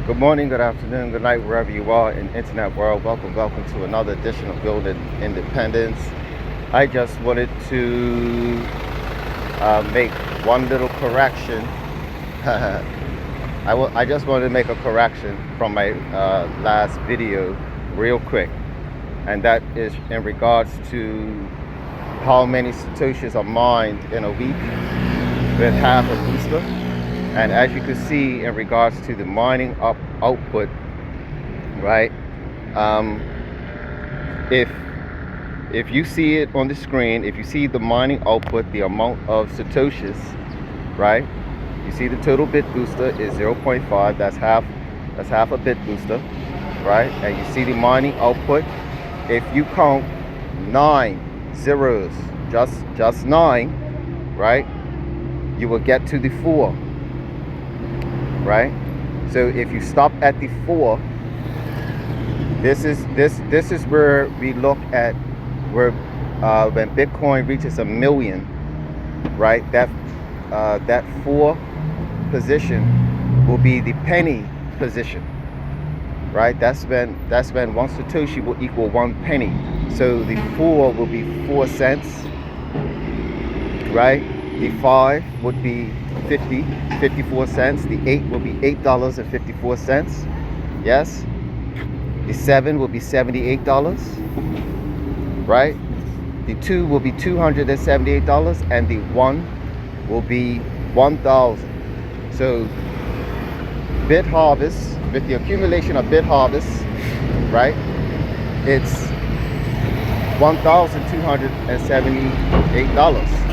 Good morning, good afternoon, good night, wherever you are in the internet world. Welcome to another edition of Building Independence. I just wanted to make one little correction. I just wanted to make a correction from my last video real quick. And that is in regards to how many Satoshis are mined in a week with half a booster. And as you can see in regards to the mining output, right? If you see it on the screen, if you see the mining output, the amount of Satoshis, right? You see the total BitBooster is 0.5. That's half a BitBooster, right? And you see the mining output. If you count 9 zeros, just 9, right? You will get to the 4. Right? So if you stop at the 4, this is where we look at where when Bitcoin reaches 1 million, right? That 4 position will be the penny position, right? That's when 1 Satoshi will equal 1 penny. So the 4 will be 4 cents, right? The 5 would be 54 cents. The 8 will be $8.54. Yes. The 7 will be $78, right? The 2 will be $278, and the 1 will be 1,000. So BitHarvest, with the accumulation of BitHarvest, right? It's $1,278.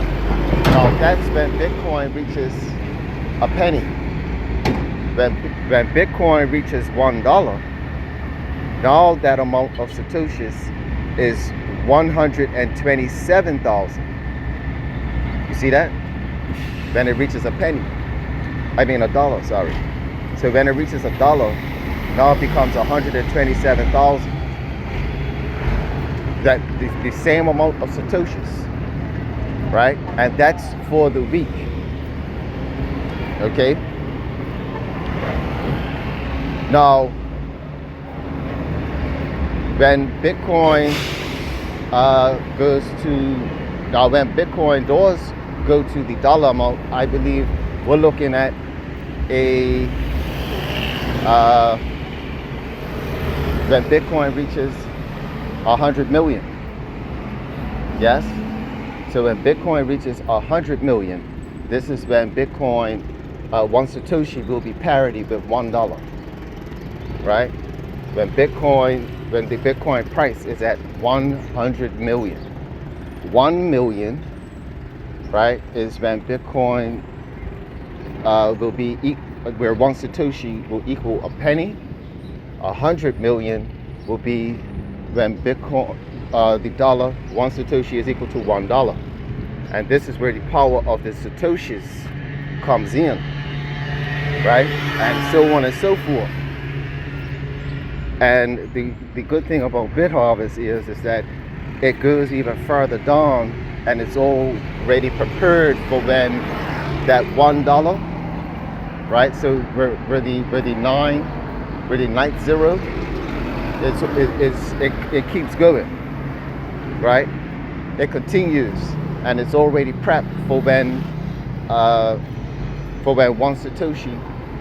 Now that's when Bitcoin reaches a penny. When Bitcoin reaches $1, now that amount of Satoshis is 127,000. You see that? When it reaches a penny. I mean a dollar, sorry. So when it reaches $1, now it becomes 127,000. That the same amount of Satoshis. Right? And that's for the week. Okay? Now, when Bitcoin when Bitcoin does go to the dollar amount, I believe we're looking at when Bitcoin reaches 100 million. Yes? So when Bitcoin reaches 100 million, this is when Bitcoin, 1 Satoshi will be parity with $1, right? When the Bitcoin price is at 100 million. 1 million, right, is when Bitcoin will be, where 1 Satoshi will equal a penny. 100 million will be when Bitcoin, the dollar, 1 Satoshi is equal to $1. And this is where the power of the Satoshis comes in, right? And so on and so forth. And the good thing about BitHarvest is that it goes even further down, and it's already prepared for when that $1, right? So where the 9th zero, it keeps going, right? It continues, and it's already prepped for when 1 Satoshi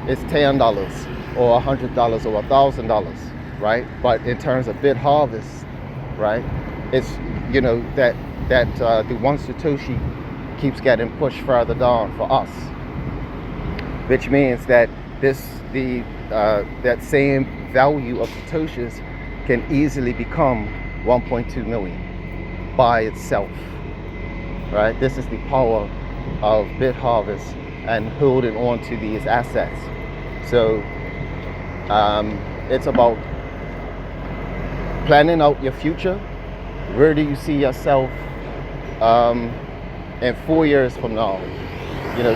is $10 or $100 or $1,000, right? But in terms of BitHarvest, right, it's, you know, that the 1 Satoshi keeps getting pushed further down for us, which means that that same value of Satoshis can easily become 1.2 million by itself, right? This is the power of BitHarvest and holding on to these assets. So it's about planning out your future. Where do you see yourself in 4 years from now, you know,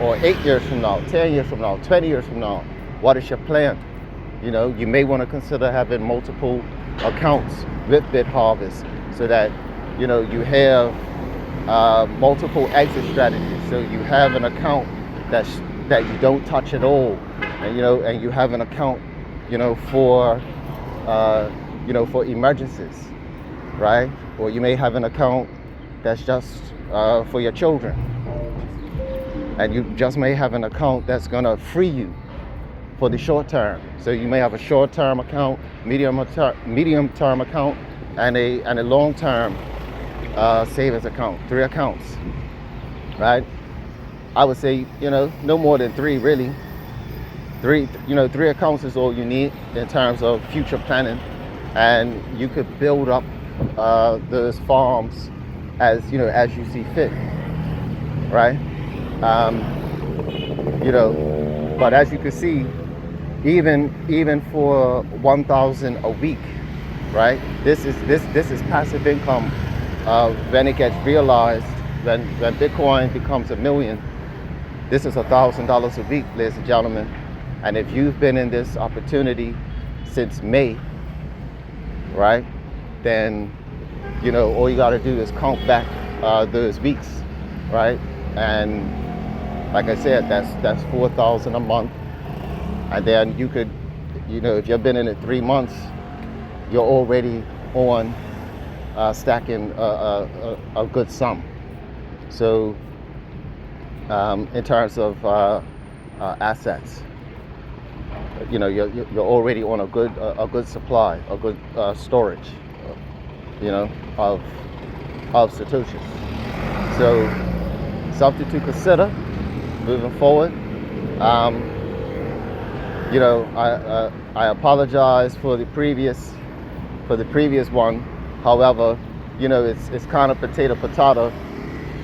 or 8 years from now, 10 years from now, 20 years from now? What is your plan? You know, you may want to consider having multiple accounts with BitHarvest so that, you know, you have multiple exit strategies. So you have an account that you don't touch at all and and you have an account, for emergencies, right? Or you may have an account that's just for your children, and you just may have an account that's gonna free you for the short term. So you may have a short term account, medium term account, and a long term savings account. 3 accounts, right? I would say no more than 3 really. 3 accounts is all you need in terms of future planning, and you could build up those farms as you see fit, right? But as you can see, even for 1,000 a week, right? This is passive income when it gets realized. When Bitcoin becomes $1 million, this is $1,000 a week, ladies and gentlemen. And if you've been in this opportunity since May, right, then all you got to do is count back those weeks, right? And like I said, that's 4,000 a month. And then you could, if you've been in it 3 months, you're already on stacking a good sum. So in terms of assets, you're already on a good supply, a good storage, of satoshis. So something to consider moving forward. I apologize for the previous one. However, it's kind of potato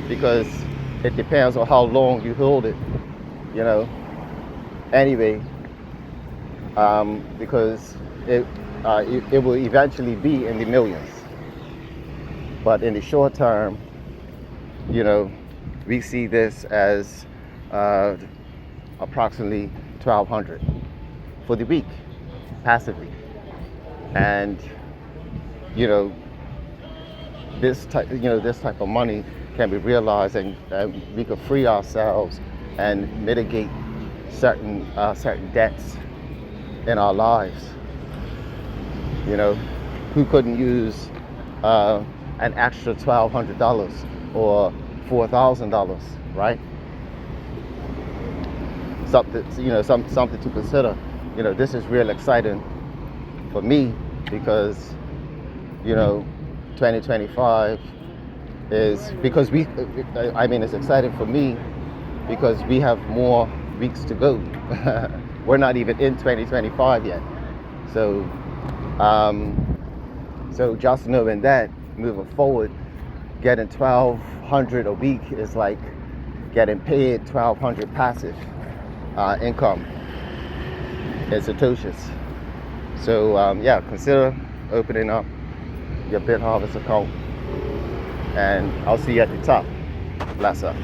because it depends on how long you hold it. Anyway, because it will eventually be in the millions. But in the short term, we see this as approximately 1,200 for the week, passively. And this type of money can be realized, and we could free ourselves and mitigate certain debts in our lives. Who couldn't use an extra $1,200 or $4,000, right? Something to consider. This is real exciting for me because 2025 is, because it's exciting for me because we have more weeks to go. We're not even in 2025 yet. So just knowing that moving forward, getting 1,200 a week is like getting paid 1,200 passive income in satoshis. So consider opening up your BitHarvest account, and I'll see you at the top. Bless up.